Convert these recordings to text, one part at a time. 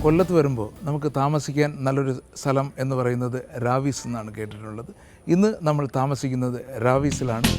കൊല്ലത്ത് വരുമ്പോൾ നമുക്ക് താമസിക്കാൻ നല്ലൊരു സ്ഥലം എന്ന് പറയുന്നത് റാവിസ് എന്നാണ് കേട്ടിട്ടുള്ളത്. ഇന്ന് നമ്മൾ താമസിക്കുന്നത് റാവിസിലാണ്.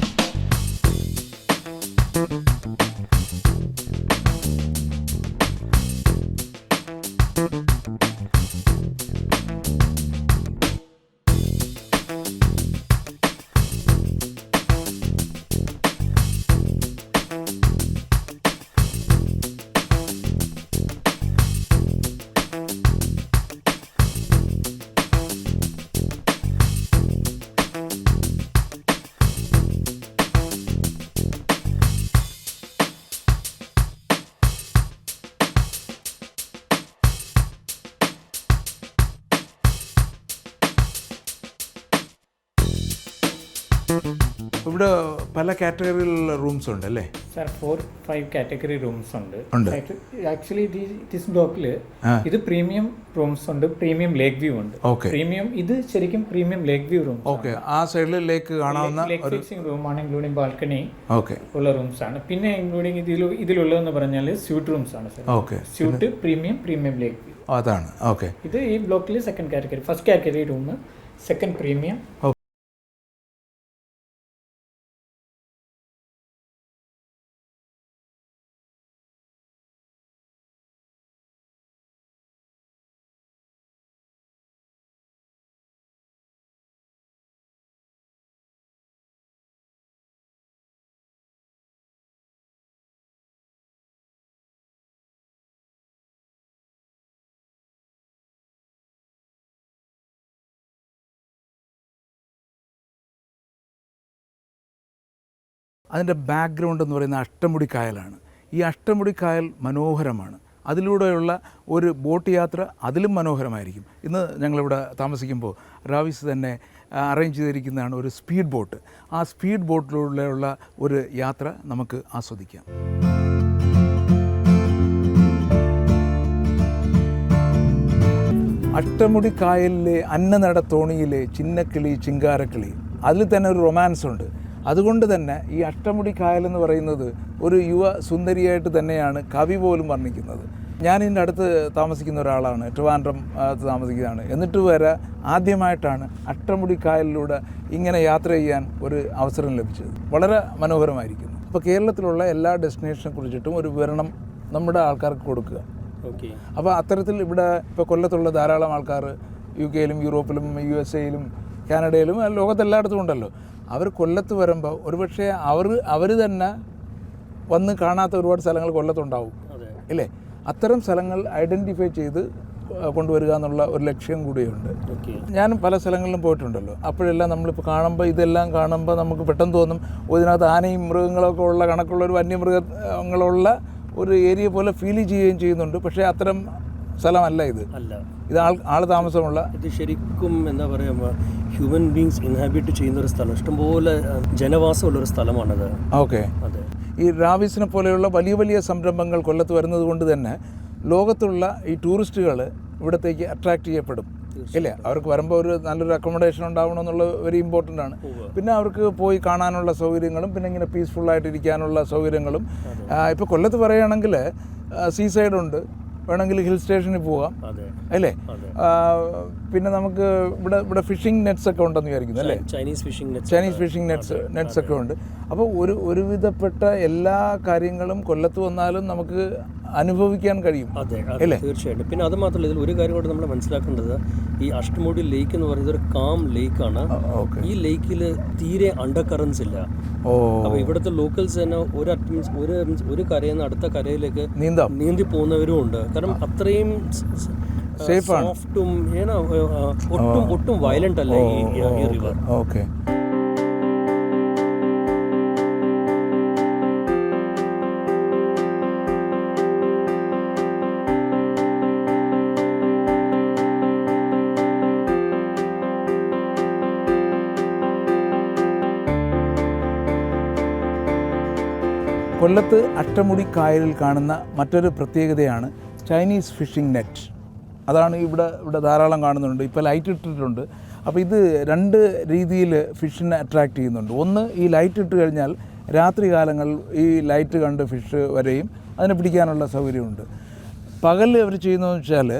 ഇവിടെ പല കാറ്റഗറിയിലുള്ള റൂംസ് ഉണ്ട് അല്ലേ സാർ? 4-5 കാറ്റഗറി റൂംസ് ഉണ്ട്. ആക്ച്വലി ദിസ് ബ്ലോക്കിൽ ഇത് പ്രീമിയം റൂംസ് ഉണ്ട്, പ്രീമിയം ലേക്ക് വ്യൂ ഉണ്ട്. പ്രീമിയം ഇത് ശരിക്കും premium lake view room. Okay, ആ സൈഡിൽ ലേക്ക് കാണാവുന്ന റൂമാണ്, ഇൻക്ലൂഡിംഗ് ബാൽക്കണി ഉള്ള റൂംസ് ആണ്. പിന്നെ ഇൻക്ലൂഡിംഗ് ഇതിലുള്ളതെന്ന് പറഞ്ഞാൽ സ്യൂട്ട് റൂംസ് ആണ് sir. Okay, suite premium lake view അതാണ്. ഓക്കെ, ഇത് ഈ ബ്ലോക്കിൽ second category. First category room, second premium. അതിൻ്റെ ബാക്ക്ഗ്രൗണ്ട് എന്ന് പറയുന്ന അഷ്ടമുടി കായലാണ്. ഈ അഷ്ടമുടി കായൽ മനോഹരമാണ്. അതിലൂടെയുള്ള ഒരു ബോട്ട് യാത്ര അതിലും മനോഹരമായിരിക്കും. ഇന്ന് ഞങ്ങളിവിടെ താമസിക്കുമ്പോൾ റാവിസ് തന്നെ അറേഞ്ച് ചെയ്തിരിക്കുന്നതാണ് ഒരു സ്പീഡ് ബോട്ട്. ആ സ്പീഡ് ബോട്ടിലൂടെയുള്ള ഒരു യാത്ര നമുക്ക് ആസ്വദിക്കാം. അഷ്ടമുടി കായലിലെ അന്നനട തോണിയിലെ ചിന്നക്കിളി ചിങ്കാരക്കിളി, അതിൽ തന്നെ ഒരു റൊമാൻസ് ഉണ്ട്. അതുകൊണ്ട് തന്നെ ഈ അഷ്ടമുടി കായലെന്ന് പറയുന്നത് ഒരു യുവ സുന്ദരിയായിട്ട് തന്നെയാണ് കവി പോലും വർണ്ണിക്കുന്നത്. ഞാൻ ഇതിൻ്റെ അടുത്ത് താമസിക്കുന്ന ഒരാളാണ്, ട്രിവാൻഡ്രം താമസിക്കുന്നതാണ്. എന്നിട്ട് വരെ ആദ്യമായിട്ടാണ് അഷ്ടമുടി കായലിലൂടെ ഇങ്ങനെ യാത്ര ചെയ്യാൻ ഒരു അവസരം ലഭിച്ചത്. വളരെ മനോഹരമായിരിക്കുന്നു. ഇപ്പോൾ കേരളത്തിലുള്ള എല്ലാ ഡെസ്റ്റിനേഷനെ കുറിച്ചിട്ടും ഒരു വിവരണം നമ്മുടെ ആൾക്കാർക്ക് കൊടുക്കുക. അപ്പോൾ അത്തരത്തിൽ ഇവിടെ ഇപ്പോൾ കൊല്ലത്തുള്ള ധാരാളം ആൾക്കാർ UK-യിലും യൂറോപ്പിലും USA-യിലും കാനഡയിലും ലോകത്തെല്ലായിടത്തും ഉണ്ടല്ലോ. അവർ കൊല്ലത്ത് വരുമ്പോൾ ഒരുപക്ഷെ അവർ തന്നെ വന്ന് കാണാത്ത ഒരുപാട് സ്ഥലങ്ങൾ കൊല്ലത്തുണ്ടാവും ഇല്ലേ? അത്തരം സ്ഥലങ്ങൾ ഐഡൻറ്റിഫൈ ചെയ്ത് കൊണ്ടുവരിക എന്നുള്ള ഒരു ലക്ഷ്യം കൂടിയുണ്ട്. ഞാനും പല സ്ഥലങ്ങളിലും പോയിട്ടുണ്ടല്ലോ. അപ്പോഴെല്ലാം നമ്മളിപ്പോൾ കാണുമ്പോൾ ഇതെല്ലാം കാണുമ്പോൾ നമുക്ക് പെട്ടെന്ന് തോന്നും ഇതിനകത്ത് ആനയും മൃഗങ്ങളൊക്കെ ഉള്ള കണക്കുള്ള ഒരു വന്യമൃഗങ്ങളുള്ള ഒരു ഏരിയ പോലെ ഫീൽ ചെയ്യുകയും ചെയ്യുന്നുണ്ട്. പക്ഷേ അത്തരം സ്ഥലമല്ല ഇത്. ഇത് ആൾ താമസമുള്ള, ഇത് ശരിക്കും എന്താ പറയുക, ഹ്യൂമൻ ബീങ്സ് ഇൻഹാബിറ്റ് ചെയ്യുന്ന ഒരു സ്ഥലം, ഇഷ്ടംപോലെ ജനവാസമുള്ളൊരു സ്ഥലമാണത്. ഓക്കെ, അതെ. ഈ റാവിസിനെ പോലെയുള്ള വലിയ വലിയ സംരംഭങ്ങൾ കൊല്ലത്ത് വരുന്നത് കൊണ്ട് തന്നെ ലോകത്തുള്ള ഈ ടൂറിസ്റ്റുകൾ ഇവിടത്തേക്ക് അട്രാക്റ്റ് ചെയ്യപ്പെടും ഇല്ലേ? അവർക്ക് വരുമ്പോൾ ഒരു നല്ലൊരു അക്കോമഡേഷൻ ഉണ്ടാവണമെന്നുള്ള വെരി ഇമ്പോർട്ടൻ്റ് ആണ്. പിന്നെ അവർക്ക് പോയി കാണാനുള്ള സൗകര്യങ്ങളും പിന്നെ ഇങ്ങനെ പീസ്ഫുള്ളായിട്ട് ഇരിക്കാനുള്ള സൗകര്യങ്ങളും. ഇപ്പോൾ കൊല്ലത്ത് പറയുകയാണെങ്കിൽ സീ സൈഡുണ്ട്, വേണമെങ്കിൽ ഹിൽ സ്റ്റേഷനിൽ പോകാം അല്ലേ? പിന്നെ നമുക്ക് ഇവിടെ ഫിഷിംഗ് നെറ്റ്സ് ഒക്കെ ഉണ്ടെന്ന് വിചാരിക്കുന്നു അല്ലേ? ചൈനീസ് ഫിഷിംഗ് നെറ്റ്സ് ഒക്കെ ഉണ്ട്. അപ്പോൾ ഒരുവിധപ്പെട്ട എല്ലാ കാര്യങ്ങളും കൊല്ലത്ത് വന്നാലും നമുക്ക് അനുഭവിക്കാൻ കഴിയും അല്ലേ? തീർച്ചയായിട്ടും. പിന്നെ അത് മാത്രമല്ല, ഇതിൽ ഒരു കാര്യം കൂടെ നമ്മൾ മനസ്സിലാക്കേണ്ടത്, ഈ അഷ്ടമുടി ലേക്ക് എന്ന് പറയുന്നത് ഒരു കാം ലേക്കാണ്. ഈ ലേക്കിൽ തീരെ അണ്ടർ കറൻസ് ഇല്ല. അപ്പോൾ ഇവിടുത്തെ ലോക്കൽസ് തന്നെ ഒരു കരയിൽ നിന്ന് അടുത്ത കരയിലേക്ക് നീന്തി പോകുന്നവരും ഉണ്ട്. കാരണം അത്രയും സോഫ്റ്റും ഒട്ടും വയലന്റ് അല്ല ഈ റിവർ. ഓക്കെ, കൊല്ലത്ത് അഷ്ടമുടി കായലിൽ കാണുന്ന മറ്റൊരു പ്രത്യേകതയാണ് ചൈനീസ് ഫിഷിംഗ് നെറ്റ്. അതാണ് ഇവിടെ ധാരാളം കാണുന്നുണ്ട്. ഇപ്പോൾ ലൈറ്റ് ഇട്ടിട്ടുണ്ട്. അപ്പോൾ ഇത് രണ്ട് രീതിയിൽ ഫിഷിനെ അട്രാക്റ്റ് ചെയ്യുന്നുണ്ട്. ഒന്ന്, ഈ ലൈറ്റ് ഇട്ട് കഴിഞ്ഞാൽ രാത്രി കാലങ്ങളിൽ ഈ ലൈറ്റ് കണ്ട് ഫിഷ് വരെയും അതിനെ പിടിക്കാനുള്ള സൗകര്യമുണ്ട്. പകൽ അവർ ചെയ്യുന്നതെന്ന് വെച്ചാൽ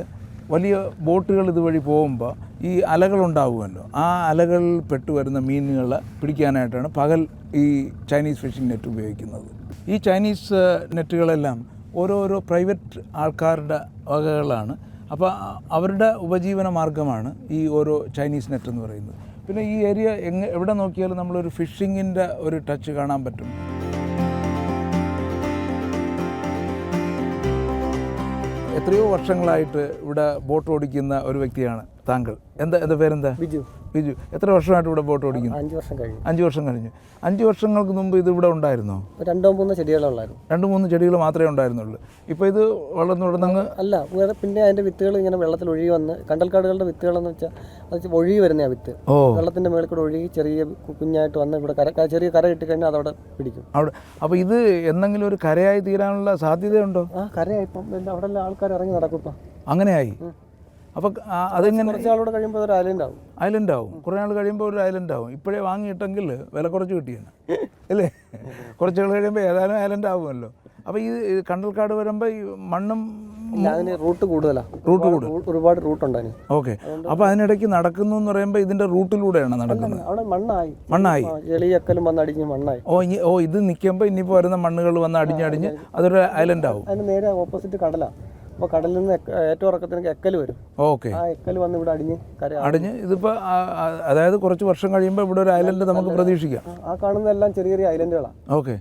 വലിയ ബോട്ടുകൾ ഇതുവഴി പോകുമ്പോൾ ഈ അലകളുണ്ടാവുമല്ലോ, ആ അലകളിൽ പെട്ടുവരുന്ന മീനുകളെ പിടിക്കാനായിട്ടാണ് പകൽ ഈ ചൈനീസ് ഫിഷിംഗ് നെറ്റ് ഉപയോഗിക്കുന്നത്. ഈ ചൈനീസ് നെറ്റുകളെല്ലാം ഓരോരോ പ്രൈവറ്റ് ആൾക്കാരുടെ വകകളാണ്. അപ്പോൾ അവരുടെ ഉപജീവന മാർഗ്ഗമാണ് ഈ ഓരോ ചൈനീസ് നെറ്റ് എന്ന് പറയുന്നത്. പിന്നെ ഈ ഏരിയ എവിടെ നോക്കിയാലും നമ്മളൊരു ഫിഷിങ്ങിൻ്റെ ഒരു ടച്ച് കാണാൻ പറ്റും. എത്രയോ വർഷങ്ങളായിട്ട് ഇവിടെ ബോട്ട് ഓടിക്കുന്ന ഒരു വ്യക്തിയാണ് താങ്കൾ. എന്താ പേരെന്താ? ബിജു. ബിജു, എത്ര വർഷമായിട്ട് ഇവിടെ ബോട്ട് ഓടിക്കുന്നു? 5 വർഷം കഴിഞ്ഞു. 5 വർഷം കഴിഞ്ഞു. 5 വർഷങ്ങൾക്ക് മുമ്പ് ഇത് ഇവിടെ ഉണ്ടായിരുന്നോ? 2-3 ചെടികളുള്ളായിരുന്നു. 2-3 ചെടികൾ മാത്രമേ ഉണ്ടായിരുന്നുള്ളൂ. ഇപ്പോൾ ഇത് വളർന്നുടന്നങ്ങ് അല്ല, പിന്നെ അതിൻ്റെ വിത്തുകൾ ഇങ്ങനെ വെള്ളത്തിൽ ഒഴുകി വന്ന്, കണ്ടൽക്കാടുകളുടെ വിത്തുകളെന്ന് വെച്ചാൽ അത് ഒഴുകി വരുന്ന വിത്ത് വെള്ളത്തിൻ്റെ മേളിൽ കൂടെ ഒഴുകി ചെറിയ കുഞ്ഞായിട്ട് വന്ന് ഇവിടെ ചെറിയ കര കിട്ടിക്കഴിഞ്ഞാൽ അതവിടെ പിടിക്കും. അവിടെ അപ്പോൾ ഇത് എന്തെങ്കിലും ഒരു കരയായി തീരാനുള്ള സാധ്യതയുണ്ടോ? കരയായി ഇപ്പം അവിടെ എല്ലാം ആൾക്കാർ ഇറങ്ങി നടക്കും ഇപ്പം. അങ്ങനെയായി. അപ്പോൾ അതെങ്ങനെ? കുറച്ച് നാളോടെ കഴിയുമ്പോൾ ഒരു ഐലൻഡ് ആവും. കുറേ നാൾ കഴിയുമ്പോൾ ഒരു ഐലൻഡ് ആവും. ഇപ്പോഴേ വാങ്ങിയിട്ടെങ്കിൽ വില കുറച്ച് കിട്ടിയാണ് അല്ലേ? കുറച്ച് നാൾ കഴിയുമ്പോൾ ഏതായാലും ഐലൻഡ് ആവുമല്ലോ. അപ്പോൾ ഈ കണ്ടൽക്കാട് വരുമ്പോൾ ഈ മണ്ണും അതിന് റൂട്ട് കൂടുതലാണ്. ഒരുപാട് റൂട്ടുണ്ട് അതിന്. ഓക്കെ. അപ്പോൾ അതിനിടയ്ക്ക് നടക്കുന്നു എന്ന് പറയുമ്പോൾ ഇതിൻ്റെ റൂട്ടിലൂടെയാണ് നടക്കുന്നത്. അവിടെ മണ്ണായി ചെളിയക്കലും വന്ന് അടിഞ്ഞ് മണ്ണായി. ഇത് നിൽക്കുമ്പോൾ ഇനിയിപ്പോൾ വരുന്ന മണ്ണുകൾ വന്ന് അടിഞ്ഞ് അതൊരു ഐലൻഡ് ആവും. അതിന് നേരെ ഓപ്പോസിറ്റ് കടലാണ്. അപ്പോൾ കടലിൽ നിന്ന് ഏറ്റവും ഇറക്കത്തിന് എക്കൽ വരും. ഓക്കെ. ആ എക്കൽ വന്ന് ഇവിടെ അടിഞ്ഞ് ഇതിപ്പോൾ അതായത് കുറച്ച് വർഷം കഴിയുമ്പോൾ ഇവിടെ ഒരു ഐലൻഡ് നമുക്ക് പ്രതീക്ഷിക്കാം. ആ കാണുന്നതെല്ലാം ചെറിയ ചെറിയ ഐലൻഡുകളാണ്. ഓക്കെ.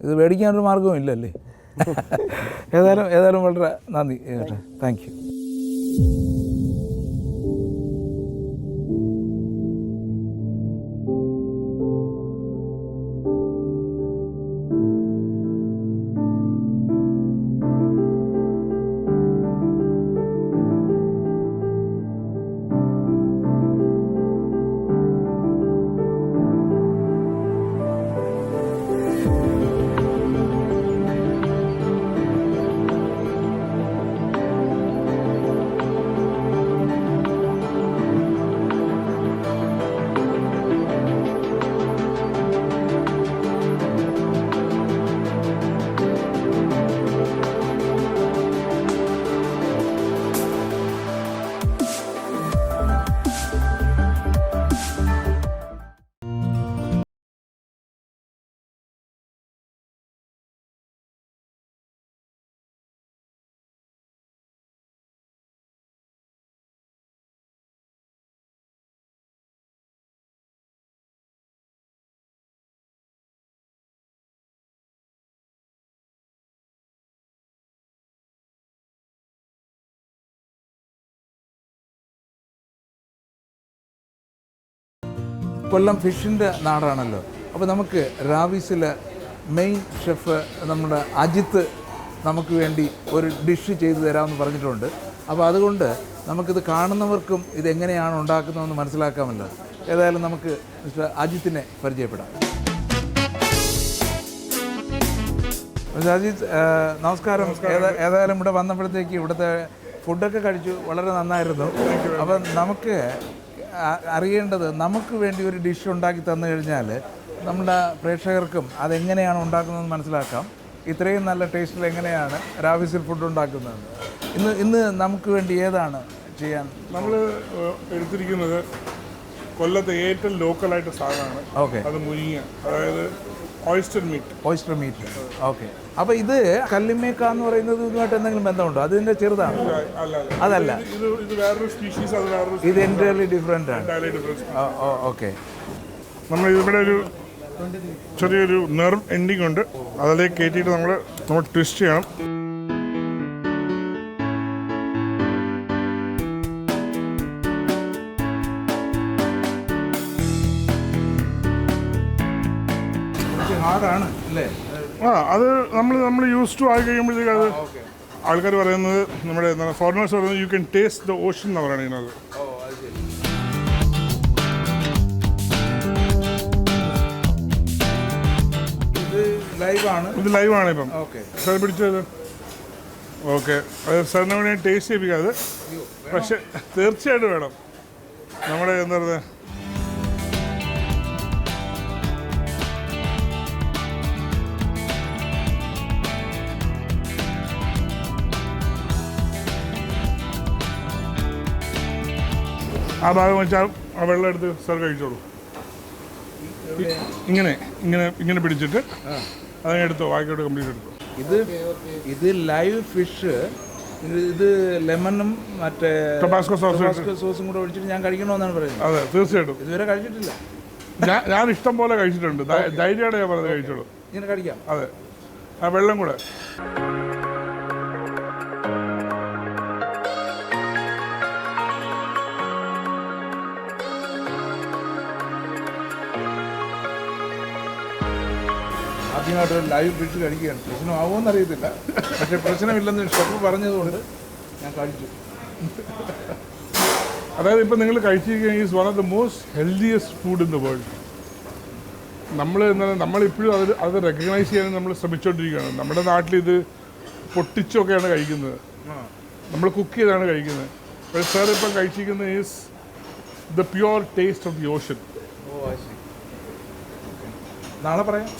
ഇത് മേടിക്കാനൊരു മാർഗ്ഗവും ഇല്ലല്ലേ? ഏതായാലും വളരെ നന്ദി. Thank you. കൊല്ലം ഫിഷിൻ്റെ നാടാണല്ലോ. അപ്പോൾ നമുക്ക് റാവിസിലെ മെയിൻ ഷെഫ് നമ്മുടെ അജിത്ത് നമുക്ക് വേണ്ടി ഒരു ഡിഷ് ചെയ്തു തരാമെന്ന് പറഞ്ഞിട്ടുണ്ട്. അപ്പോൾ അതുകൊണ്ട് നമുക്കിത് കാണുന്നവർക്കും ഇതെങ്ങനെയാണ് ഉണ്ടാക്കുന്നതെന്ന് മനസ്സിലാക്കാമല്ലോ. ഏതായാലും നമുക്ക് മിസ്റ്റർ അജിത്തിനെ പരിചയപ്പെടാം. മിസ്റ്റർ അജിത്ത്, നമസ്കാരം. ഏതായാലും ഇവിടെ വന്നപ്പോഴത്തേക്ക് ഇവിടുത്തെ ഫുഡൊക്കെ കഴിച്ചു, വളരെ നന്നായിരുന്നു. അപ്പം നമുക്ക് അറിയേണ്ടത്, നമുക്ക് വേണ്ടി ഒരു ഡിഷ് ഉണ്ടാക്കി തന്നു കഴിഞ്ഞാൽ നമ്മുടെ പ്രേക്ഷകർക്കും അതെങ്ങനെയാണ് ഉണ്ടാക്കുന്നതെന്ന് മനസ്സിലാക്കാം. ഇത്രയും നല്ല ടേസ്റ്റിൽ എങ്ങനെയാണ് റാവിസിൽ ഫുഡ് ഉണ്ടാക്കുന്നത്. ഇന്ന് നമുക്ക് വേണ്ടി ഏതാണ് ചെയ്യാൻ നമ്മൾ എടുത്തിരിക്കുന്നത്? കൊല്ലത്തെ ഏറ്റവും ലോക്കലായിട്ട് സാധനമാണ്. ഓക്കെ. അത് മുരിങ്ങ, അതായത് ഓയിസ്റ്റർ മീറ്റ്. ഓക്കെ. അപ്പോൾ ഇത് കല്ലിമേക്ക എന്ന് പറയുന്നത് ഇതുമായിട്ട് എന്തെങ്കിലും ബന്ധമുണ്ടോ? അതിൻ്റെ ചെറുതാണ്? അതല്ല, ഇത് വേറൊരു സ്പീഷീസ്. അത് വേറൊരു, ഇത് എൻറ്റയർലി ഡിഫറെൻ്റ് ആണ്. ഓക്കെ. നമ്മൾ ഇവിടെ ഒരു ചെറിയൊരു നെർവ് എൻഡിങ് ഉണ്ട്, അതിലേക്ക് കയറ്റിയിട്ട് നമ്മൾ ട്വിസ്റ്റ് ചെയ്യണം. ഹാർഡാണ് അല്ലേ? അത് നമ്മൾ യൂസ് ടു ആയി കഴിയുമ്പോഴത്തേക്ക് അത് ആൾക്കാർ പറയുന്നത്, നമ്മുടെ ഫോറിനേഴ്സ് പറയുന്നത്, you can taste the Ocean എന്നാണ് പറയുന്നത്. ഇത് ലൈവാണ് ഇപ്പം. സാർ പിടിച്ചത്. ഓക്കെ. അത് സാറിന് വേണ്ടി ടേസ്റ്റ് ചെയ്യിപ്പിക്കാതെ, പക്ഷെ തീർച്ചയായിട്ടും വേണം. നമ്മുടെ എന്താ പറയുക, ആ ഭാഗം വെച്ചാൽ ആ വെള്ളം എടുത്ത് സാർ കഴിച്ചോളൂ. ഇങ്ങനെ ഇങ്ങനെ ഇങ്ങനെ പിടിച്ചിട്ട് അതിനെടുത്തോ, വായിക്കോട്ട് കംപ്ലീറ്റ് എടുത്തോ. ഇത് ലൈവ് ഫിഷ്, ഇത് ലെമണും മറ്റേ ടൊബാസ്കോ സോസും കൂടെ ഒഴിച്ചിട്ട് ഞാൻ കഴിക്കണമെന്നാണ് പറയുന്നത്. അതെ, തീർച്ചയായിട്ടും. ഇതുവരെ കഴിച്ചിട്ടില്ല. ഞാൻ ഇഷ്ടം പോലെ കഴിച്ചിട്ടുണ്ട്. ധൈര്യമായിട്ട് ഞാൻ പറഞ്ഞത് കഴിച്ചോളൂ. ഇങ്ങനെ കഴിക്കാം. അതെ, ആ വെള്ളം കൂടെ. ആദ്യമായിട്ട് ഒരു ലൈവ് ഫിഷ് കഴിക്കുകയാണ്. പ്രശ്നമാവുമെന്ന് അറിയത്തില്ല, പക്ഷേ പ്രശ്നമില്ലെന്ന് ഷെഫ് പറഞ്ഞതുകൊണ്ട് ഞാൻ കഴിച്ചു. അതായത് ഇപ്പം നിങ്ങൾ കഴിച്ചിരിക്കുന്ന is one of the most healthiest food in the world. നമ്മളിപ്പോഴും അത് റെക്കഗ്നൈസ് ചെയ്യാൻ നമ്മൾ ശ്രമിച്ചുകൊണ്ടിരിക്കുകയാണ്. നമ്മുടെ നാട്ടിൽ ഇത് പൊട്ടിച്ചൊക്കെയാണ് കഴിക്കുന്നത്, നമ്മൾ കുക്ക് ചെയ്താണ് കഴിക്കുന്നത്. പക്ഷേ സാർ ഇപ്പം കഴിച്ചിരിക്കുന്നത് is the pure taste of the ocean. നാളെ പറയാം.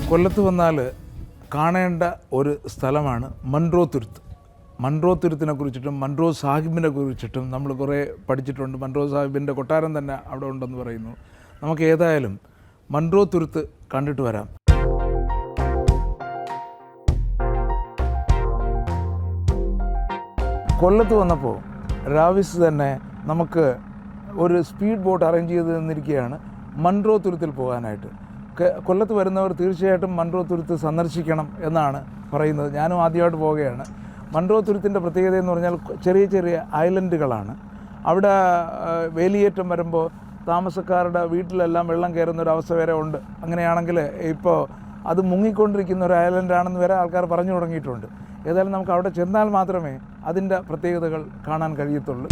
കൊല്ലത്ത് വന്നാൽ കാണേണ്ട ഒരു സ്ഥലമാണ് മൺട്രോ തുരുത്ത്. മൺട്രോ തുരുത്തിനെ കുറിച്ചിട്ടും മൺട്രോ സാഹിബിനെ കുറിച്ചിട്ടും നമ്മൾ കുറേ പഠിച്ചിട്ടുണ്ട്. മൺട്രോ സാഹിബിൻ്റെ കൊട്ടാരം തന്നെ അവിടെ ഉണ്ടെന്ന് പറയുന്നു. നമുക്ക് ഏതായാലും മൺട്രോ തുരുത്ത് കണ്ടിട്ട് വരാം. കൊല്ലത്ത് വന്നപ്പോൾ രാവിസ് തന്നെ നമുക്ക് ഒരു സ്പീഡ് ബോട്ട് അറേഞ്ച് ചെയ്ത് തന്നിരിക്കുകയാണ് മൺട്രോ തുരുത്തിൽ പോകാനായിട്ട്. കൊല്ലത്ത് വരുന്നവർ തീർച്ചയായിട്ടും മൺട്രോ തുരുത്ത് സന്ദർശിക്കണം എന്നാണ് പറയുന്നത്. ഞാനും ആദ്യമായിട്ട് പോവുകയാണ്. മൺട്രോ തുരുത്തിൻ്റെ പ്രത്യേകത എന്ന് പറഞ്ഞാൽ ചെറിയ ചെറിയ ഐലൻഡുകളാണ്. അവിടെ വേലിയേറ്റം വരുമ്പോൾ താമസക്കാരുടെ വീട്ടിലെല്ലാം വെള്ളം കയറുന്ന ഒരു അവസ്ഥ വരെ ഉണ്ട്. അങ്ങനെയാണെങ്കിൽ ഇപ്പോൾ അത് മുങ്ങിക്കൊണ്ടിരിക്കുന്ന ഒരു ഐലൻഡാണെന്ന് വരെ ആൾക്കാർ പറഞ്ഞു തുടങ്ങിയിട്ടുണ്ട്. ഏതായാലും നമുക്ക് അവിടെ ചെന്നാൽ മാത്രമേ അതിൻ്റെ പ്രത്യേകതകൾ കാണാൻ കഴിയത്തുള്ളൂ.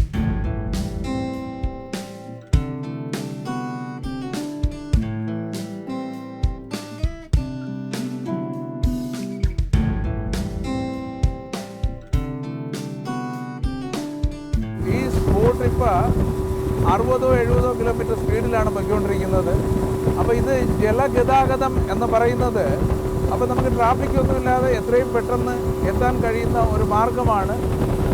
ട്രിപ്പ് 60-70 കിലോമീറ്റർ സ്പീഡിലാണ് പൊയ്ക്കൊണ്ടിരിക്കുന്നത്. അപ്പോൾ ഇത് ജലഗതാഗതം എന്ന് പറയുന്നത്, അപ്പോൾ നമുക്ക് ട്രാഫിക് ഒന്നുമില്ലാതെ എത്രയും പെട്ടെന്ന് എത്താൻ കഴിയുന്ന ഒരു മാർഗമാണ്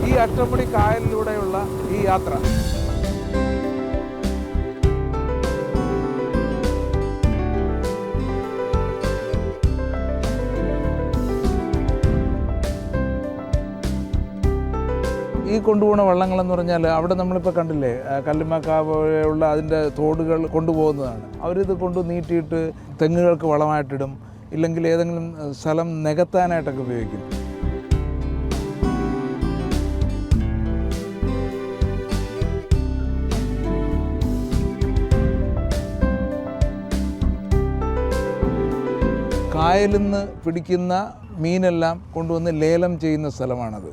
ഈ അഷ്ടമുടി കായലിലൂടെയുള്ള ഈ യാത്ര. ഈ കൊണ്ടുപോകുന്ന വള്ളങ്ങളെന്ന് പറഞ്ഞാൽ അവിടെ നമ്മളിപ്പോൾ കണ്ടില്ലേ, കല്ലുമ്മക്കാവുള്ള അതിൻ്റെ തോടുകൾ കൊണ്ടുപോകുന്നതാണ്. അവരിത് കൊണ്ട് നീട്ടിയിട്ട് തെങ്ങുകൾക്ക് വളമായിട്ടിടും, ഇല്ലെങ്കിൽ ഏതെങ്കിലും സ്ഥലം നികത്താനായിട്ടൊക്കെ ഉപയോഗിക്കും. കായലിൽ നിന്ന് പിടിക്കുന്ന മീനെല്ലാം കൊണ്ടുവന്ന് ലേലം ചെയ്യുന്ന സ്ഥലമാണത്.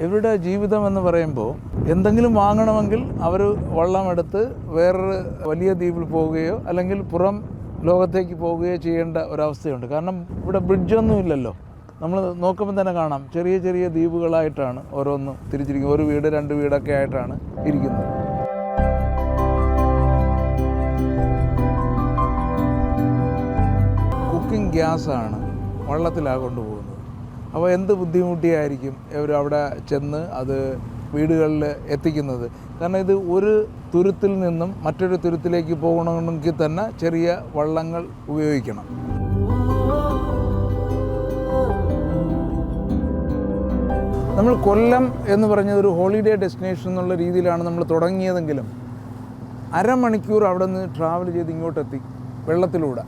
ഇവരുടെ ജീവിതം എന്ന് പറയുമ്പോൾ എന്തെങ്കിലും വാങ്ങണമെങ്കിൽ അവർ വള്ളമെടുത്ത് വേറൊരു വലിയ ദ്വീപിൽ പോവുകയോ അല്ലെങ്കിൽ പുറം ലോകത്തേക്ക് പോവുകയോ ചെയ്യേണ്ട ഒരവസ്ഥയുണ്ട്. കാരണം ഇവിടെ ബ്രിഡ്ജൊന്നുമില്ലല്ലോ. നമ്മൾ നോക്കുമ്പോൾ തന്നെ കാണാം, ചെറിയ ചെറിയ ദ്വീപുകളായിട്ടാണ് ഓരോന്നും തിരിച്ചിരിക്കുന്നത്. ഒരു വീട് 2 വീടൊക്കെ ആയിട്ടാണ് ഇരിക്കുന്നത്. കുക്കിംഗ് ഗ്യാസാണ് വള്ളത്തിലാണ് കൊണ്ടുപോകുന്നത്. അപ്പോൾ എന്ത് ബുദ്ധിമുട്ടിയായിരിക്കും ഇവർ അവിടെ ചെന്ന് അത് വീടുകളിൽ എത്തിക്കുന്നത്. കാരണം ഇത് ഒരു തുരുത്തിൽ നിന്നും മറ്റൊരു തുരുത്തിലേക്ക് പോകണമെങ്കിൽ തന്നെ ചെറിയ വള്ളങ്ങൾ ഉപയോഗിക്കണം. നമ്മൾ കൊല്ലം എന്ന് പറഞ്ഞത് ഒരു ഹോളിഡേ ഡെസ്റ്റിനേഷൻ എന്നുള്ള രീതിയിലാണ് നമ്മൾ തുടങ്ങിയതെങ്കിലും അരമണിക്കൂർ അവിടെ നിന്ന് ട്രാവൽ ചെയ്ത് ഇങ്ങോട്ടെത്തി. വെള്ളത്തിലൂടെ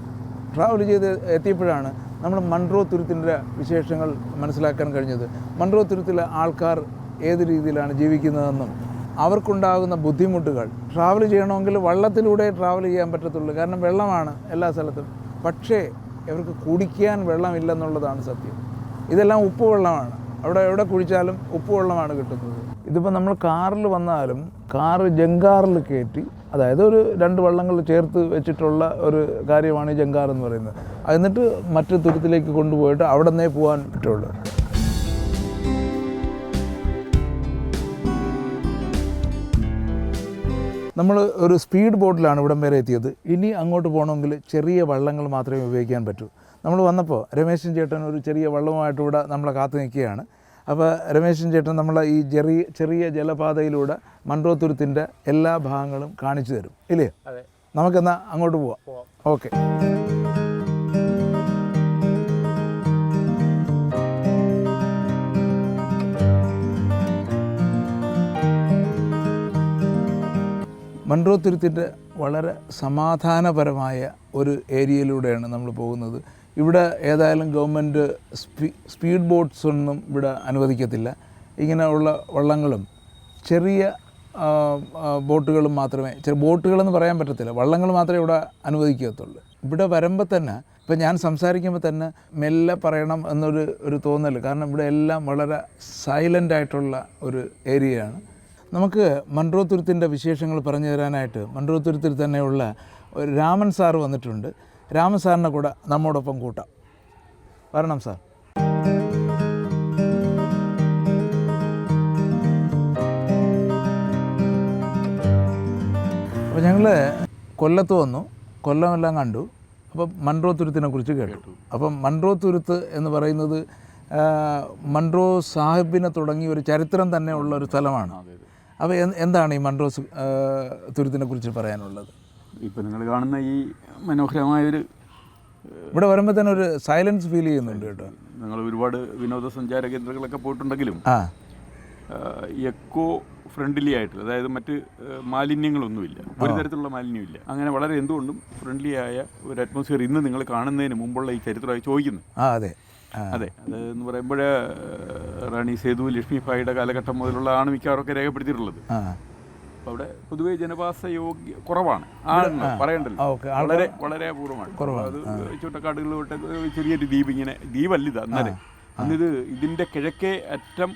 ട്രാവൽ ചെയ്ത് എത്തിയപ്പോഴാണ് നമ്മൾ മൺട്രോ തുരുത്തിൻ്റെ വിശേഷങ്ങൾ മനസ്സിലാക്കാൻ കഴിഞ്ഞത്. മൺട്രോ തുരുത്തിലെ ആൾക്കാർ ഏത് രീതിയിലാണ് ജീവിക്കുന്നതെന്നും അവർക്കുണ്ടാകുന്ന ബുദ്ധിമുട്ടുകൾ. ട്രാവൽ ചെയ്യണമെങ്കിൽ വള്ളത്തിലൂടെ ട്രാവൽ ചെയ്യാൻ പറ്റത്തുള്ളൂ, കാരണം വെള്ളമാണ് എല്ലാ സ്ഥലത്തും. പക്ഷേ ഇവർക്ക് കുടിക്കാൻ വെള്ളമില്ലെന്നുള്ളതാണ് സത്യം. ഇതെല്ലാം ഉപ്പ് വെള്ളമാണ്. അവിടെ എവിടെ കുഴിച്ചാലും ഉപ്പ് വെള്ളമാണ് കിട്ടുന്നത്. ഇതിപ്പോൾ നമ്മൾ കാറിൽ വന്നാലും കാറ് ജങ്കാറിൽ കയറ്റി അതായത് ഒരു 2 വള്ളങ്ങൾ ചേർത്ത് വെച്ചിട്ടുള്ള ഒരു കാര്യമാണ് ഈ ജങ്കാർ എന്ന് പറയുന്നത്. എന്നിട്ട് മറ്റു തുരുത്തിലേക്ക് കൊണ്ടുപോയിട്ട് അവിടെ നിന്നേ പോകാൻ പറ്റുള്ളൂ. നമ്മൾ ഒരു സ്പീഡ് ബോട്ടിലാണ് ഇവിടം വരെ എത്തിയത്. ഇനി അങ്ങോട്ട് പോകണമെങ്കിൽ ചെറിയ വള്ളങ്ങൾ മാത്രമേ ഉപയോഗിക്കാൻ പറ്റൂ. നമ്മൾ വന്നപ്പോൾ രമേശൻ ചേട്ടൻ ഒരു ചെറിയ വള്ളവുമായിട്ട് ഇവിടെ നമ്മളെ കാത്തു നിൽക്കുകയാണ്. അപ്പോൾ രമേശൻ ചേട്ടൻ നമ്മളെ ഈ ചെറിയ ജലപാതയിലൂടെ മൺട്രോ തുരുത്തിൻ്റെ എല്ലാ ഭാഗങ്ങളും കാണിച്ചു തരും, ഇല്ലേ? നമുക്കെന്നാൽ അങ്ങോട്ട് പോവാം. ഓക്കെ. മൺട്രോ തുരുത്തിൻ്റെ വളരെ സമാധാനപരമായ ഒരു ഏരിയയിലൂടെയാണ് നമ്മൾ പോകുന്നത്. ഇവിടെ ഏതായാലും ഗവൺമെൻറ് സ്പീഡ് ബോട്ട്സ് ഒന്നും ഇവിടെ അനുവദിക്കത്തില്ല. ഇങ്ങനെയുള്ള വള്ളങ്ങളും ചെറിയ ബോട്ടുകളും മാത്രമേ, ബോട്ടുകളെന്ന് പറയാൻ പറ്റത്തില്ല, വള്ളങ്ങൾ മാത്രമേ ഇവിടെ അനുവദിക്കത്തുള്ളൂ. ഇവിടെ വരുമ്പോൾ തന്നെ ഇപ്പം ഞാൻ സംസാരിക്കുമ്പോൾ തന്നെ മെല്ലെ പറയണം എന്നൊരു തോന്നൽ. കാരണം ഇവിടെ എല്ലാം വളരെ സൈലൻ്റായിട്ടുള്ള ഒരു ഏരിയയാണ്. നമുക്ക് മൺട്രോ തുരുത്തിൻ്റെ വിശേഷങ്ങൾ പറഞ്ഞു തരാനായിട്ട് മൺട്രോ തുരുത്തിൽ തന്നെയുള്ള ഒരു രാമൻ സാർ വന്നിട്ടുണ്ട്. രാമൻ സാറിനെ കൂടെ നമ്മോടൊപ്പം കൂട്ടാം. വരണം സാർ. അപ്പോൾ ഞങ്ങൾ കൊല്ലത്ത് വന്നു, കൊല്ലമെല്ലാം കണ്ടു. അപ്പം മൺട്രോ തുരുത്തിനെ കുറിച്ച് കേട്ടു. അപ്പം മൺട്രോ തുരുത്ത് എന്ന് പറയുന്നത് മൺട്രോ സാഹിബിനെ തുടങ്ങി ഒരു ചരിത്രം തന്നെ ഉള്ള ഒരു സ്ഥലമാണ്. അപ്പോൾ എന്താണ് ഈ മൺട്രോ തുരുത്തിനെ കുറിച്ച് പറയാനുള്ളത്? ഇപ്പോൾ നിങ്ങൾ കാണുന്ന ഈ മനോഹരമായൊരു, ഇവിടെ വരുമ്പോൾ തന്നെ ഒരു സൈലൻസ് ഫീൽ ചെയ്യുന്നുണ്ട് കേട്ടോ. നിങ്ങൾ ഒരുപാട് വിനോദസഞ്ചാര കേന്ദ്രങ്ങളൊക്കെ പോയിട്ടുണ്ടെങ്കിലും എക്കോ ഫ്രണ്ട്ലി ആയിട്ട്, അതായത് മറ്റ് മാലിന്യങ്ങളൊന്നുമില്ല, ഒരു തരത്തിലുള്ള മാലിന്യമില്ല. അങ്ങനെ വളരെ എന്തുകൊണ്ടും ഫ്രണ്ട്ലി ആയ ഒരു അറ്റ്മോസ്ഫിയർ ഇന്ന് നിങ്ങൾ കാണുന്നതിന് മുമ്പുള്ള ഈ ചരിത്രമായി ചോദിക്കുന്നു. അതെ അതെ, അതെന്ന് പറയുമ്പോൾ റാണി സേതു ലക്ഷ്മിഭായിയുടെ കാലഘട്ടം മുതലുള്ളതാണ് മിക്കവാറൊക്കെ രേഖപ്പെടുത്തിയിട്ടുള്ളത്. അപ്പോൾ അവിടെ പൊതുവേ ജനവാസ യോഗ്യ കുറവാണ്, ആണെന്ന് പറയണ്ടല്ലോ, വളരെ വളരെ അപൂർവമാണ്. അത് ചുട്ടക്കാടുകളിലോട്ട് ചെറിയൊരു ദ്വീപ്, ഇങ്ങനെ ദ്വീപല്ലിത് അന്നേരം. അന്നിത് ഇതിൻ്റെ കിഴക്കേ അറ്റം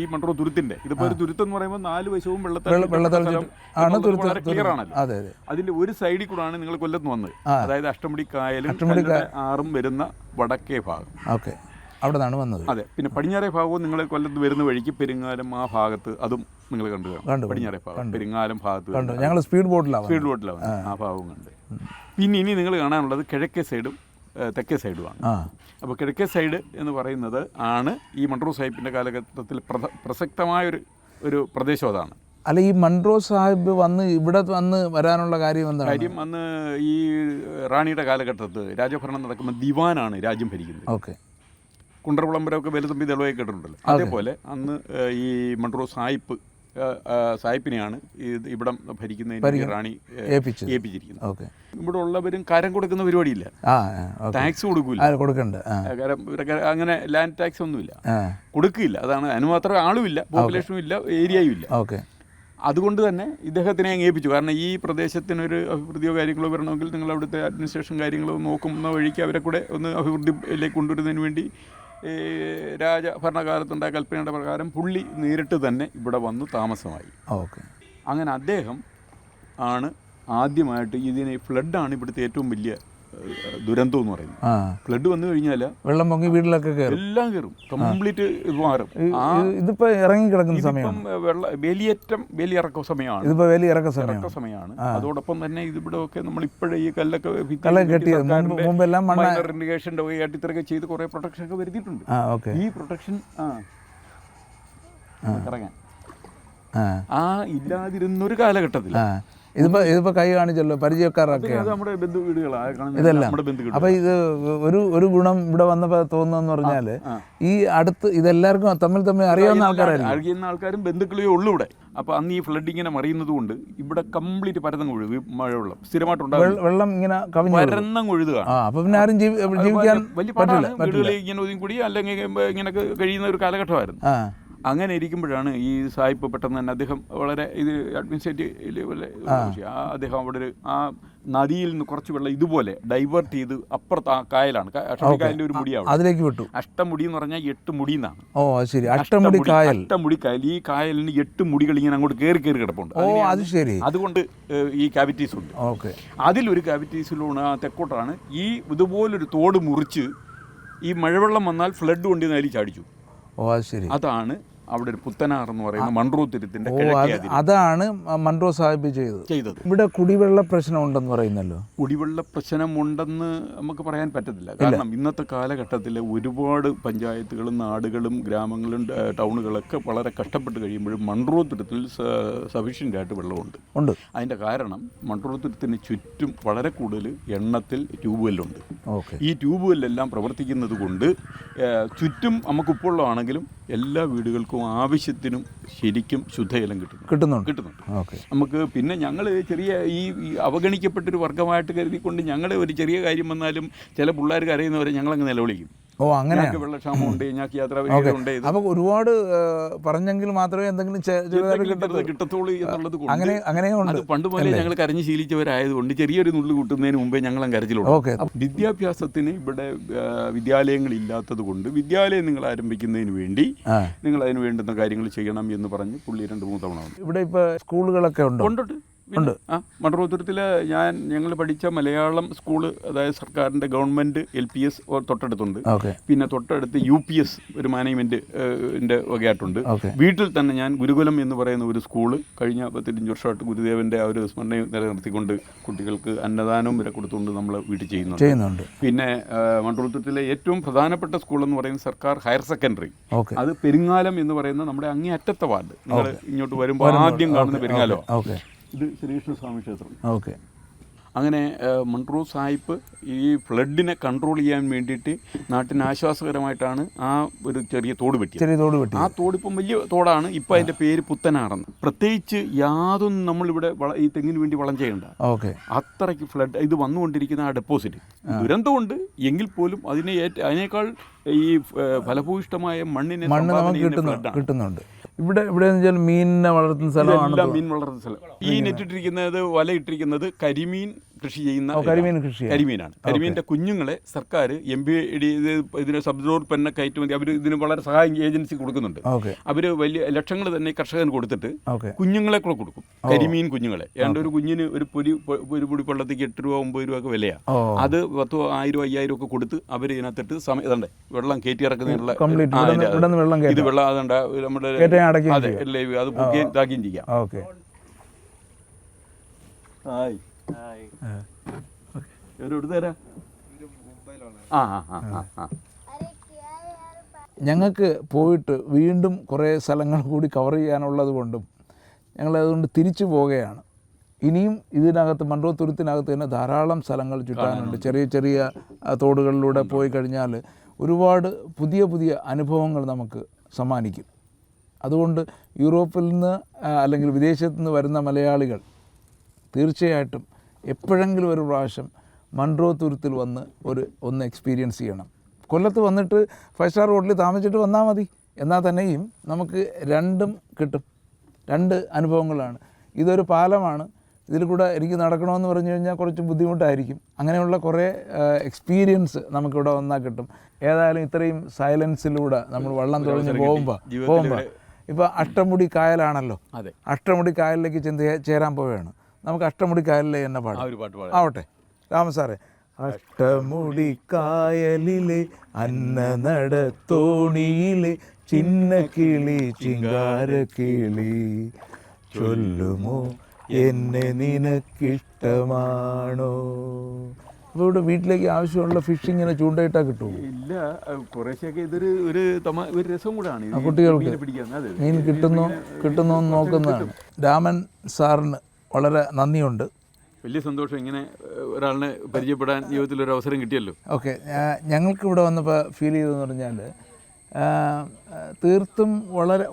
ഈ മൺട്രോ തുരുത്തിൻ്റെ, ഇതിപ്പോൾ ഒരു തുരുത്ത് എന്ന് പറയുമ്പോൾ 4 വശവും വളരെ ക്ലിയർ ആണല്ലോ. അതിൻ്റെ ഒരു സൈഡിൽ കൂടാണ് നിങ്ങൾ കൊല്ലത്ത് വന്നത്, അതായത് അഷ്ടമുടി കായലും ആറും വരുന്ന വടക്കേ ഭാഗം. ഓക്കെ, അവിടെ നിന്നാണ് വന്നത്. അതെ, പിന്നെ പടിഞ്ഞാറേ ഭാഗവും നിങ്ങൾ കൊല്ലത്ത് വരുന്ന വഴിക്ക് പെരിങ്ങാലം ആ ഭാഗത്ത് അതും നിങ്ങൾ കണ്ടു കാണും. പടിഞ്ഞാറേ ഭാഗം പെരിങ്ങാലം ഭാഗത്ത് ഞങ്ങൾ സ്പീഡ് ബോട്ടിലാണ് ആ ഭാഗവും കണ്ട്. പിന്നെ ഇനി നിങ്ങൾ കാണാനുള്ളത് കിഴക്കേ സൈഡും തെക്കേ സൈഡുമാണ്. അപ്പോൾ കിഴക്കേ സൈഡ് എന്ന് പറയുന്നത് ആണ് ഈ മൺട്രോ സാഹിബിൻ്റെ കാലഘട്ടത്തിൽ പ്രസക്തമായൊരു പ്രദേശം അതാണ്. അല്ല, ഈ മൺട്രോ സാഹിബ് ഇവിടെ വരാനുള്ള കാര്യം എന്താണ്? കാര്യം അന്ന് ഈ റാണിയുടെ കാലഘട്ടത്ത് രാജഭരണം നടക്കുമ്പോൾ ദിവാനാണ് രാജ്യം ഭരിക്കുന്നത്. ഓക്കെ, കുണ്ടർവിളംബരമൊക്കെ വലുതമ്പി ദളവയെ കേട്ടിട്ടുണ്ടല്ലോ. അതേപോലെ അന്ന് ഈ മൺട്രോ സാഹിബിനെയാണ് ഇവിടം ഭരിക്കുന്നതിന് റാണി ഏൽപ്പിച്ചിരിക്കുന്നത്. ഓക്കെ, ഇവിടെ ഉള്ളവരും കരം കൊടുക്കുന്ന പരിപാടിയില്ല, ടാക്സ് കൊടുക്കില്ല, അങ്ങനെ ലാൻഡ് ടാക്സ് ഒന്നുമില്ല, കൊടുക്കില്ല. അതാണ്, അതിന് മാത്രമേ ആളുമില്ല, പോപ്പുലേഷനും ഇല്ല, ഏരിയയും ഇല്ല. ഓക്കെ, അതുകൊണ്ട് തന്നെ ഇദ്ദേഹത്തിനെ അങ്ങ് ഏൽപ്പിച്ചു. കാരണം ഈ പ്രദേശത്തിനൊരു അഭിവൃദ്ധിയോ കാര്യങ്ങളോ വരണമെങ്കിൽ നിങ്ങൾ അവിടുത്തെ അഡ്മിനിസ്ട്രേഷൻ കാര്യങ്ങളോ നോക്കുന്ന വഴിക്ക് അവരെ കൂടെ ഒന്ന് അഭിവൃദ്ധിയിലേക്ക് കൊണ്ടുവരുന്നതിന് വേണ്ടി രാജഭരണകാലത്തുണ്ടായ കൽപ്പനയുടെ പ്രകാരം പുള്ളി നേരിട്ട് തന്നെ ഇവിടെ വന്ന് താമസമായി. ഓക്കെ, അങ്ങനെ അദ്ദേഹം ആണ് ആദ്യമായിട്ട് ഇതിനെ, ഫ്ലഡാണ് ഇവിടുത്തെ ഏറ്റവും വലിയ ദുരന്തം എന്ന് പറയുന്നത്. ഫ്ലഡ് വന്നു കഴിഞ്ഞാൽ വെള്ളം പൊങ്ങി വീട്ടിലൊക്കെ എല്ലാം കയറും, കംപ്ലീറ്റ് മാറും. ഇതിപ്പോ ഇറങ്ങി കിടക്കുന്ന സമയം, വേലിയിറക്ക സമയമാണ്. ഇതിപ്പോ വേലിയിറക്ക സമയമാണ്. അതോടൊപ്പം തന്നെ ഇതിവിടെ ഒക്കെ നമ്മൾ ഇപ്പോഴേ ഈ കല്ലൊക്കെ ഇറിഗേഷൻ്റെ അടിത്തറൊക്കെ ചെയ്ത് കുറെ പ്രൊട്ടക്ഷൻ ഒക്കെ വരുത്തിയിട്ടുണ്ട്. ഈ പ്രൊട്ടക്ഷൻ ഇറങ്ങാൻ ഇല്ലാതിരുന്നൊരു കാലഘട്ടത്തിൽ ഇതിപ്പോ കൈ കാണിച്ചല്ലോ, പരിചയക്കാരൊക്കെ നമ്മുടെ ബന്ധു വീടുകളാണ് ഇതെല്ലാം. അപ്പൊ ഇത് ഒരു ഗുണം ഇവിടെ വന്നപ്പോ തോന്നുന്നു പറഞ്ഞാല് ഈ അടുത്ത് ഇതെല്ലാവർക്കും തമ്മിൽ അറിയാവുന്ന ആൾക്കാരും ബന്ധുക്കളേ ഉള്ളൂ ഇവിടെ. അപ്പൊ അന്ന് ഈ ഫ്ലഡ് ഇങ്ങനെ മറിയുന്നത് കൊണ്ട് ഇവിടെ കംപ്ലീറ്റ് പരന്നങ്ങ് ഒഴുകി, മഴവെള്ളം സ്ഥിരമായിട്ടുണ്ടാകും, വെള്ളം ഇങ്ങനെ പരന്നങ്ങ് ഒഴുകുകയാണ്. അപ്പൊ പിന്നെ ആരും ജീവിക്കാൻ വലിയ പാടാണ്. വീടുകളിൽ ഇങ്ങനെ ഒതുങ്ങി കൂടി അല്ലെങ്കിൽ ഇങ്ങനെ കഴിയുന്ന ഒരു കാലഘട്ടമായിരുന്നു. അങ്ങനെ ഇരിക്കുമ്പോഴാണ് ഈ സായിപ്പ് പെട്ടെന്ന് തന്നെ അദ്ദേഹം വളരെ ഇത് അഡ്മിനിസ്ട്രേറ്റീവ് ലെവലിൽ അദ്ദേഹം അവിടെ ഒരു ആ നദിയിൽ നിന്ന് കുറച്ച് വെള്ളം ഇതുപോലെ ഡൈവേർട്ട് ചെയ്ത് അപ്പുറത്ത് ആ കായലാണ് അഷ്ടമുടി കായലിൻ്റെ ഒരു മുടിയാണ് അതിലേക്ക് വിട്ടു. അഷ്ടമുടി എന്ന് പറഞ്ഞാൽ 8 മുടി എന്നാണ്. ഓ അത് ശരി, അഷ്ടമുടി കായൽ. അഷ്ടമുടി കായൽ, ഈ കായലിന് 8 മുടികൾ ഇങ്ങനെ അങ്ങോട്ട് കയറി കിടപ്പുണ്ട്. ഓ അത് ശരി. അതുകൊണ്ട് ഈ കാവിറ്റീസ് ഉണ്ട്. ഓക്കെ. അതിലൊരു കാവിറ്റീസിലൂടെ തെക്കോട്ടാണ് ഈ ഇതുപോലൊരു തോട് മുറിച്ച് ഈ മഴവെള്ളം വന്നാൽ ഫ്ലഡ് കൊണ്ട് അതിൽ ചാടിച്ചു. ഓ അത് ശരി. അതാണ് അവിടെ ഒരു പുത്തനാർ എന്ന് പറയുന്ന മൺട്രോ തുരുത്തിന്റെ അതാണ് മൺട്രോ സാഹിബ് ചെയ്തത്. ഇവിടെ കുടിവെള്ള പ്രശ്നം ഉണ്ടെന്ന് പറയുന്നല്ലോ. കുടിവെള്ള പ്രശ്നമുണ്ടെന്ന് നമുക്ക് പറയാൻ പറ്റത്തില്ല. കാരണം ഇന്നത്തെ കാലഘട്ടത്തിൽ ഒരുപാട് പഞ്ചായത്തുകളും നാടുകളും ഗ്രാമങ്ങളും ടൗണുകളൊക്കെ വളരെ കഷ്ടപ്പെട്ട് കഴിയുമ്പോഴും മൺട്രോ തുരുത്തിൽ സഫീഷ്യൻ്റ് ആയിട്ട് വെള്ളമുണ്ട്. അതിൻ്റെ കാരണം മൺട്രോ തുരുത്തിന് ചുറ്റും വളരെ കൂടുതൽ എണ്ണത്തിൽ ട്യൂബ്വെല്ലുണ്ട്. ഈ ട്യൂബ്വെല്ലെല്ലാം പ്രവർത്തിക്കുന്നത് കൊണ്ട് ചുറ്റും നമുക്ക് ഉപ്പുള്ളതാണെങ്കിലും എല്ലാ വീടുകൾക്കും ആവശ്യത്തിനും ശരിക്കും ശുദ്ധജലം കിട്ടുന്നുണ്ട്. നമുക്ക് പിന്നെ ഞങ്ങൾ ചെറിയ ഈ അവഗണിക്കപ്പെട്ടൊരു വർഗമായിട്ട് കരുതിക്കൊണ്ട് ഞങ്ങൾ ഒരു ചെറിയ കാര്യം വന്നാലും ചില പിള്ളേർ കരയുന്നവരെ ഞങ്ങളങ്ങ് നിലവിളിക്കും. ഓ അങ്ങനെ വെള്ളക്ഷാമമുണ്ട്, ഞങ്ങൾക്ക് യാത്രാവഴികളുണ്ട്, അപ്പോൾ ഒരുപാട് പറഞ്ഞെങ്കിൽ മാത്രമേ എന്തെങ്കിലും കിട്ടത്തുള്ളൂ എന്നുള്ളത് കൊണ്ട് അത് പണ്ട് മുതലേ ഞങ്ങൾ കരഞ്ഞ് ശീലിച്ചവരായതുകൊണ്ട് ചെറിയൊരു നുള്ളു കൂട്ടുന്നതിന് മുമ്പേ ഞങ്ങൾ കരച്ചിലുണ്ട്. വിദ്യാഭ്യാസത്തിന് ഇവിടെ വിദ്യാലയങ്ങളില്ലാത്തത് കൊണ്ട് വിദ്യാലയം നിങ്ങൾ ആരംഭിക്കുന്നതിന് വേണ്ടി നിങ്ങൾ അതിന് വേണ്ടുന്ന കാര്യങ്ങൾ ചെയ്യണം എന്ന് പറഞ്ഞ് പുള്ളി 2-3 തവണ വന്നു. ഇവിടെ ഇപ്പോൾ സ്കൂളുകളൊക്കെ ഉണ്ട്. മൺട്രോ തുരുത്തിൽ ഞങ്ങൾ പഠിച്ച മലയാളം സ്കൂള്, അതായത് സർക്കാരിൻ്റെ ഗവൺമെൻറ് LPS തൊട്ടടുത്തുണ്ട്. പിന്നെ തൊട്ടടുത്ത് UPS ഒരു മാനേജ്മെൻറ്റിൻ്റെ വകയായിട്ടുണ്ട്. വീട്ടിൽ തന്നെ ഞാൻ ഗുരുകുലം എന്ന് പറയുന്ന ഒരു സ്കൂള് കഴിഞ്ഞ 15 വർഷമായിട്ട് ഗുരുദേവൻ്റെ ആ ഒരു സ്മരണയും നിലനിർത്തിക്കൊണ്ട് കുട്ടികൾക്ക് അന്നദാനവും വരെ കൊടുത്തുകൊണ്ട് നമ്മൾ വീട്ടിൽ ചെയ്യുന്നുണ്ട്. പിന്നെ മൺട്രോ തുരുത്തിലെ ഏറ്റവും പ്രധാനപ്പെട്ട സ്കൂൾ എന്ന് പറയുന്നത് സർക്കാർ ഹയർ സെക്കൻഡറി. അത് പെരിങ്ങാലം എന്ന് പറയുന്ന നമ്മുടെ അങ്ങേ അറ്റത്തെ വാർഡ്. നിങ്ങൾ ഇങ്ങോട്ട് വരുമ്പോൾ ആദ്യം കാണുന്ന പെരിങ്ങാലം. ഇത് ശ്രീകൃഷ്ണസ്വാമി ക്ഷേത്രം. ഓക്കെ. അങ്ങനെ മൺട്രോ സാഹിബ് ഈ ഫ്ലഡിനെ കൺട്രോൾ ചെയ്യാൻ വേണ്ടിയിട്ട് നാട്ടിന് ആശ്വാസകരമായിട്ടാണ് ആ ഒരു ചെറിയ തോട് വെട്ടി. ആ തോടിപ്പം വലിയ തോടാണ്. ഇപ്പം അതിൻ്റെ പേര് പുത്തനാറെന്ന്. പ്രത്യേകിച്ച് യാതൊന്നും നമ്മളിവിടെ ഈ തെങ്ങിന് വേണ്ടി വളം ചെയ്യണ്ട. അത്രയ്ക്ക് ഫ്ലഡ് ഇത് വന്നുകൊണ്ടിരിക്കുന്ന ആ ഡെപ്പോസിറ്റ് ദുരന്തമുണ്ട് എങ്കിൽ പോലും അതിനേക്കാൾ ഈ ഫലഭൂയിഷ്ടമായ മണ്ണിനെ കിട്ടുന്നുണ്ട്. ഇവിടെ മീനിനെ വളർത്തുന്ന സ്ഥലമാണ്. മീൻ വളർത്തുന്ന സ്ഥലം. ഈ നെറ്റിട്ടിരിക്കുന്നത് വലയിട്ടിരിക്കുന്നത് കരിമീൻ കൃഷി ചെയ്യുന്ന കരിമീനാണ്. കരിമീൻ്റെ കുഞ്ഞുങ്ങളെ സർക്കാർ MBD ഇതിന് സബ്സോർബന്റ് കയറ്റുമതി അവർ ഇതിന് വളരെ സഹായം ഏജൻസി കൊടുക്കുന്നുണ്ട്. അവർ വലിയ ലക്ഷങ്ങൾ തന്നെ കർഷകന് കൊടുത്തിട്ട് കുഞ്ഞുങ്ങളെ കൂടെ കൊടുക്കും. കരിമീൻ കുഞ്ഞുങ്ങളെ ഏതാണ്ട് ഒരു കുഞ്ഞിന് ഒരു പൊടി വെള്ളത്തേക്ക് 8 രൂപ 9 രൂപ ഒക്കെ വിലയാണ്. അത് 10,000 1000 ഒക്കെ കൊടുത്ത് അവർ ഇതിനകത്തിട്ട് സമയം വെള്ളം കയറ്റി ഇറക്കുന്നതിനുള്ള ഇത് വെള്ളം അതുണ്ട് നമ്മുടെ അത് ബുക്കിംഗ് ഇതാക്കുകയും ചെയ്യാം. ഞങ്ങൾക്ക് പോയിട്ട് വീണ്ടും കുറേ സ്ഥലങ്ങൾ കൂടി കവർ ചെയ്യാനുള്ളത് കൊണ്ടും ഞങ്ങളതുകൊണ്ട് തിരിച്ചു പോവുകയാണ്. ഇനിയും ഇതിനകത്ത് മൺട്രോ തുരുത്തിനകത്ത് തന്നെ ധാരാളം സ്ഥലങ്ങൾ ചുറ്റാനുണ്ട്. ചെറിയ ചെറിയ തോടുകളിലൂടെ പോയി കഴിഞ്ഞാൽ ഒരുപാട് പുതിയ അനുഭവങ്ങൾ നമുക്ക് സമ്മാനിക്കും. അതുകൊണ്ട് യൂറോപ്പിൽ നിന്ന് അല്ലെങ്കിൽ വിദേശത്തു നിന്ന് വരുന്ന മലയാളികൾ തീർച്ചയായിട്ടും എപ്പോഴെങ്കിലും ഒരു പ്രാവശ്യം മൺട്രോ തുരുത്തിൽ വന്ന് ഒന്ന് എക്സ്പീരിയൻസ് ചെയ്യണം. കൊല്ലത്ത് വന്നിട്ട് 5 സ്റ്റാർ ഹോട്ടലിൽ താമസിച്ചിട്ട് വന്നാൽ മതി. എന്നാൽ തന്നെയും നമുക്ക് രണ്ടും കിട്ടും. 2 അനുഭവങ്ങളാണ്. ഇതൊരു പാലമാണ്. ഇതിൽ കൂടെ എനിക്ക് നടക്കണമെന്ന് പറഞ്ഞു കഴിഞ്ഞാൽ കുറച്ച് ബുദ്ധിമുട്ടായിരിക്കും. അങ്ങനെയുള്ള കുറേ എക്സ്പീരിയൻസ് നമുക്കിവിടെ വന്നാൽ കിട്ടും. ഏതായാലും ഇത്രയും സൈലൻസിലൂടെ നമ്മൾ വള്ളം തുഴഞ്ഞ് പോകുമ്പോൾ ഇപ്പോൾ അഷ്ടമുടി കായലാണല്ലോ. അഷ്ടമുടി കായലിലേക്ക് ചേരാൻ പോവുകയാണ്. നമുക്ക് അഷ്ടമുടി കായലിലെ എന്നെ പാടാം. ആവട്ടെ രാമസാറേ. അഷ്ടമുടി കായലിലെ അന്നനടത്തോണിയിലെ ചിന്ന കിളി ചിങ്കാരക്കിളി ചൊല്ലുമോ എന്നെ നിനക്കിഷ്ടമാണോ. അപ്പോൾ ഇവിടെ വീട്ടിലേക്ക് ആവശ്യമുള്ള ഫിഷിങ്ങിനെ ചൂണ്ടയിട്ടാൽ കിട്ടുമോ? ഇല്ല, കുറേശ്ശൊക്കെ ഇതൊരു ഒരു രസം കൂടാണ്. കുട്ടികൾക്ക് മീൻ കിട്ടുന്നോ എന്ന് നോക്കുന്നതാണ്. രാമൻ സാറിന് വളരെ നന്ദിയുണ്ട്. വലിയ സന്തോഷം ഇങ്ങനെ ഒരാളിനെ പരിചയപ്പെടാൻ ജീവിതത്തിലൊരു അവസരം കിട്ടിയല്ലോ. ഓക്കെ. ഞങ്ങൾക്കിവിടെ വന്നപ്പോൾ ഫീൽ ചെയ്തതെന്ന് പറഞ്ഞാൽ തീർത്തും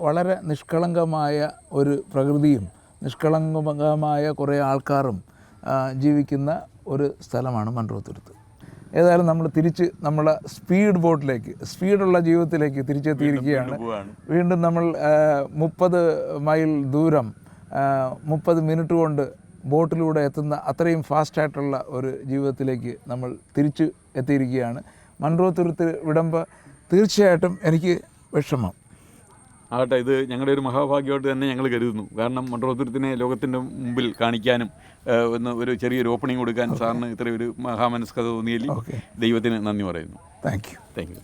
വളരെ നിഷ്കളങ്കമായ ഒരു പ്രകൃതിയും നിഷ്കളങ്കമായ കുറേ ആൾക്കാരും ജീവിക്കുന്ന ഒരു സ്ഥലമാണ് മൺട്രോ തുരുത്ത്. ഏതായാലും നമ്മൾ തിരിച്ച് നമ്മളെ സ്പീഡ് ബോട്ടിലേക്ക്, സ്പീഡുള്ള ജീവിതത്തിലേക്ക് തിരിച്ചെത്തിയിരിക്കുകയാണ്. വീണ്ടും നമ്മൾ 30 മൈൽ ദൂരം 30 മിനിറ്റ് കൊണ്ട് ബോട്ടിലൂടെ എത്തുന്ന അത്രയും ഫാസ്റ്റായിട്ടുള്ള ഒരു ജീവിതത്തിലേക്ക് നമ്മൾ തിരിച്ച് എത്തിയിരിക്കുകയാണ്. മൺട്രോ തുരുത്ത് വിടുമ്പോൾ തീർച്ചയായിട്ടും എനിക്ക് വിഷമം. ആകട്ടെ, ഇത് ഞങ്ങളുടെ ഒരു മഹാഭാഗ്യമായിട്ട് തന്നെ ഞങ്ങൾ കരുതുന്നു. കാരണം മൺട്രോ തുരുത്തിനെ ലോകത്തിൻ്റെ മുമ്പിൽ കാണിക്കാനും ഒരു ചെറിയൊരു ഓപ്പണിംഗ് കൊടുക്കാൻ സാറിന് ഇത്രയൊരു മഹാമനസ്കത തോന്നിയതിൽ ദൈവത്തിന് നന്ദി പറയുന്നു. Thank you. Thank you.